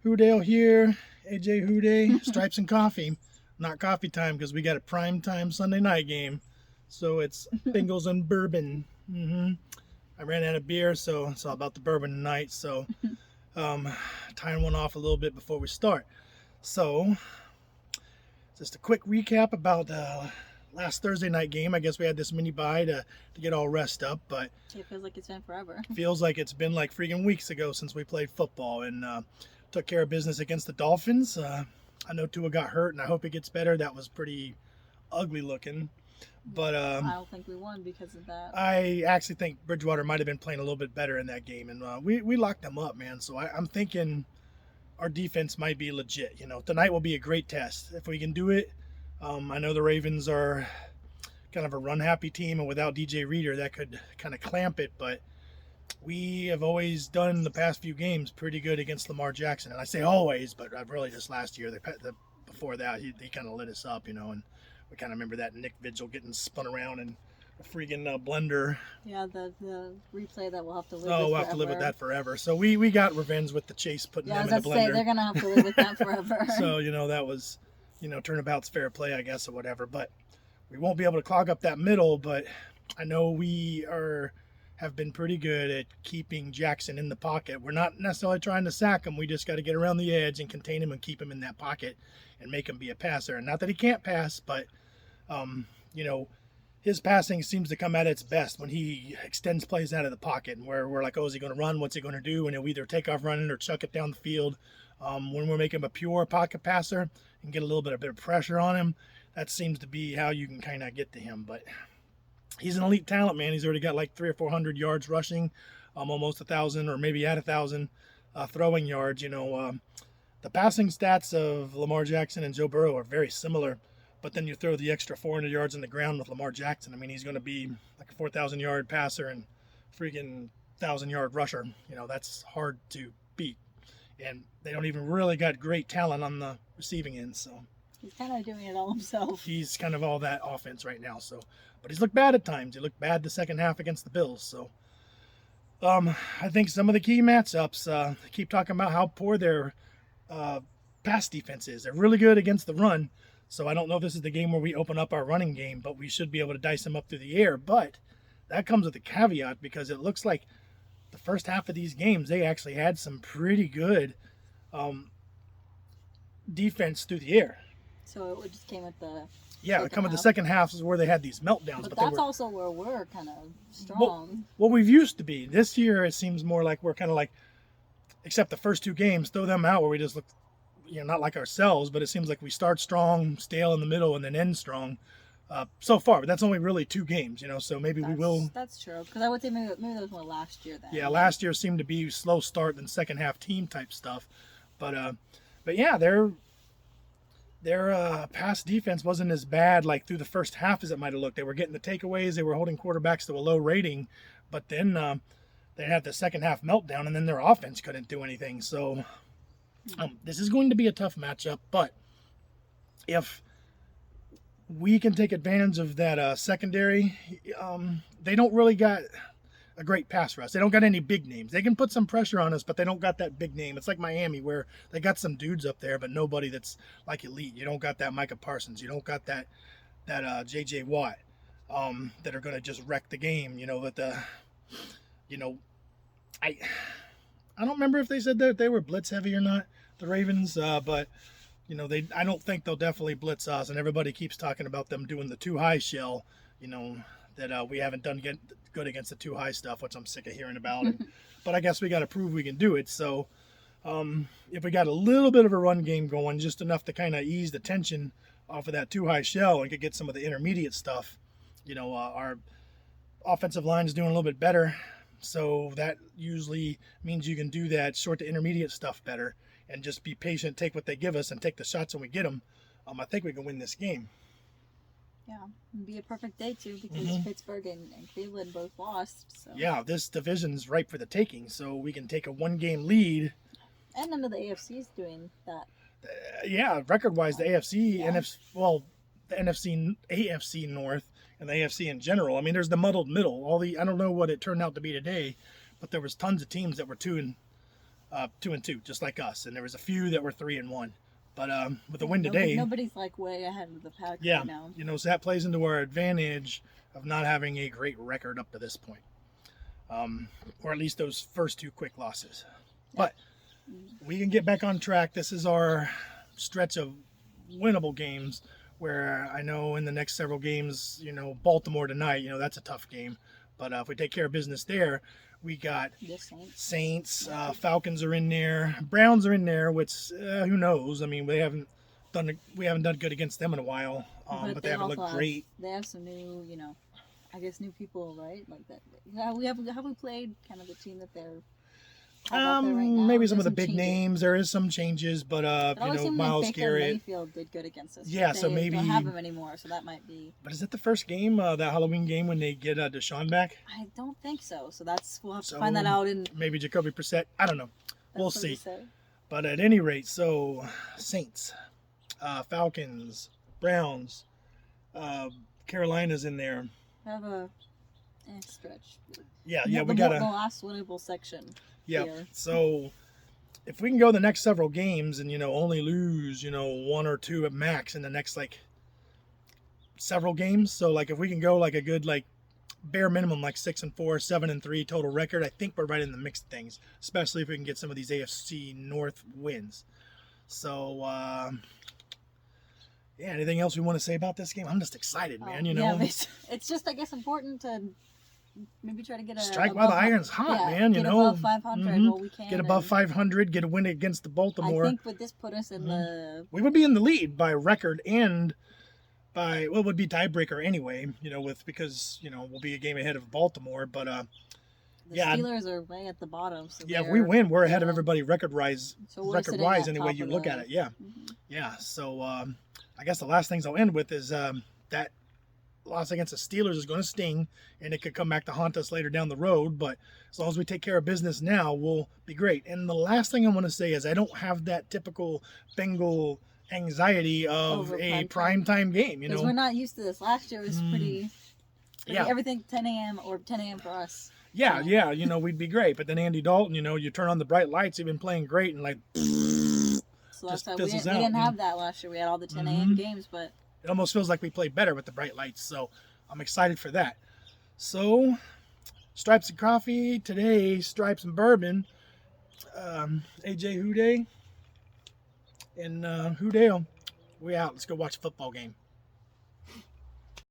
Hoodale here, AJ Houday, Stripes and Coffee. Not coffee time because we got a primetime Sunday night game. So it's Bengals and bourbon. I ran out of beer, so it's all about the bourbon tonight. So tying one off a little bit before we start. So just a quick recap about last Thursday night game. I guess we had this mini bye to get all rest up, but it feels like it's been forever. Feels like it's been like freaking weeks ago since we played football and took care of business against the Dolphins. I know Tua got hurt, and I hope he gets better. That was pretty ugly looking. But I don't think we won because of that. I actually think Bridgewater might have been playing a little bit better in that game, and we locked them up, man. So I'm thinking our defense might be legit. Tonight will be a great test if we can do it. I know the Ravens are kind of a run-happy team, and without DJ Reader, that could kind of clamp it. But we have always done the past few games pretty good against Lamar Jackson, and I say always, but I've really just last year, before that, he kind of lit us up, and we kind of remember that Nick Vigil getting spun around in a freaking blender. Yeah, the replay that we'll have to live with we'll forever. have to live with that forever. So we got revenge with the Chase putting them in the blender. Say, they're going to have to live with that forever. So, that was, turnabout's fair play, I guess, or whatever. But we won't be able to clog up that middle, but I know we have been pretty good at keeping Jackson in the pocket. We're not necessarily trying to sack him. We just got to get around the edge and contain him and keep him in that pocket and make him be a passer. And not that he can't pass, but, his passing seems to come at its best when he extends plays out of the pocket, and where we're like, oh, is he going to run? What's he going to do? And he'll either take off running or chuck it down the field. When we're making him a pure pocket passer and get a little bit of pressure on him, that seems to be how you can kind of get to him. But he's an elite talent, man. He's already got like 300 or 400 yards rushing, almost 1,000 or maybe at 1,000 throwing yards. The passing stats of Lamar Jackson and Joe Burrow are very similar, but then you throw the extra 400 yards on the ground with Lamar Jackson. I mean, he's going to be like a 4,000 yard passer and freaking 1,000-yard rusher. That's hard to beat. And they don't even really got great talent on the receiving end, so he's kind of doing it all himself. He's kind of all that offense right now. So, but he's looked bad at times. He looked bad the second half against the Bills. So, I think some of the key matchups keep talking about how poor their pass defense is. They're really good against the run. So I don't know if this is the game where we open up our running game, but we should be able to dice them up through the air. But that comes with a caveat because it looks like the first half of these games, they actually had some pretty good defense through the air. So it just came at the the second half is where they had these meltdowns. But that's also where we're kind of strong. Well, we've used to be. This year it seems more like we're kind of like, except the first two games, throw them out where we just look, not like ourselves, but it seems like we start strong, stale in the middle, and then end strong. So far, but that's only really two games, so maybe we will. That's true, because I would say maybe those were last year then. Yeah, last year seemed to be slow start and second half team type stuff, but yeah, their pass defense wasn't as bad like through the first half as it might have looked. They were getting the takeaways, they were holding quarterbacks to a low rating, but then they had the second half meltdown, and then their offense couldn't do anything. So this is going to be a tough matchup, but if we can take advantage of that secondary. They don't really got a great pass rush. They don't got any big names. They can put some pressure on us, but they don't got that big name. It's like Miami where they got some dudes up there, but nobody that's like elite. You don't got that Micah Parsons. You don't got that J.J. Watt that are going to just wreck the game. I don't remember if they said that they were blitz heavy or not, the Ravens, but I don't think they'll definitely blitz us, and everybody keeps talking about them doing the too high shell, that we haven't done good against the too high stuff, which I'm sick of hearing about. But I guess we got to prove we can do it. So if we got a little bit of a run game going, just enough to kind of ease the tension off of that too high shell and could get some of the intermediate stuff, our offensive line is doing a little bit better. So that usually means you can do that short to intermediate stuff better and just be patient, take what they give us, and take the shots when we get them. I think we can win this game. Yeah, it'd be a perfect day, too, because Pittsburgh and Cleveland both lost. So. Yeah, this division's ripe for the taking, so we can take a one-game lead. And none of the AFC's doing that. Yeah, record-wise, the AFC, the NFC, AFC North, and the AFC in general. I mean, there's the muddled middle. I don't know what it turned out to be today, but there was tons of teams that were 2-0 2-2, just like us. And there was a few that were 3-1. But with the win today, nobody's like way ahead of the pack yeah, right now. so that plays into our advantage of not having a great record up to this point, or at least those first 2 quick losses. But we can get back on track. This is our stretch of winnable games, where I know in the next several games, Baltimore tonight, that's a tough game. But if we take care of business there, we got The Saints, Falcons are in there, Browns are in there, which who knows? I mean, we haven't done good against them in a while, but they haven't looked great. They have some new, I guess new people, right? Like that. Have we played kind of the team that they're out there right now? Maybe some of the There's big changes. names. There is some changes, but It always seemed like Miles Baker Garrett. Mayfield did good against us. Yeah, They so maybe don't have him anymore, so that might be. But is that the first game, that Halloween game when they get Deshaun back? I don't think so. So we'll have So to find that out in. Maybe Jacoby Brissett. I don't know. We'll That's what see. they say. But at any rate, so Saints, Falcons, Browns, Carolina's in there. Have a stretch. Yeah, The we got the to. last winnable section. Yeah. Here. So if we can go the next several games and only lose 1 or 2 at max in the next several games, so like if we can go like a good bare minimum 6-4, 7-3 total record, I think we're right in the mix of things, especially if we can get some of these AFC North wins. So yeah, anything else we want to say about this game? I'm just excited, man. Yeah, it's just I guess important to maybe try to get strike while the iron's hot, man. Get above 500 while we can. Get above 500, get a win against the Baltimore. I think would this put us in the. We would be in the lead by record and by it would be tiebreaker anyway. Because we'll be a game ahead of Baltimore, but The Steelers are way at the bottom. So if we win, we're ahead of yeah. everybody record-wise any way you look at it. Yeah, Mm-hmm. yeah. So I guess the last things I'll end with is that loss against the Steelers is going to sting, and it could come back to haunt us later down the road. But as long as we take care of business now, we'll be great. And the last thing I want to say is I don't have that typical Bengal anxiety of Over a prime time game. Because we're not used to this. Last year was pretty. Yeah. Everything 10 a.m. or 10 a.m. for us. Yeah, we'd be great. But then Andy Dalton, you turn on the bright lights, he's been playing great, and So that's just why we fizzles didn't out, have that last year. We had all the 10 a.m. games, but it almost feels like we played better with the bright lights. So I'm excited for that. So Stripes and Coffee today, Stripes and Bourbon. AJ Houday and Houdale. We out. Let's go watch a football game.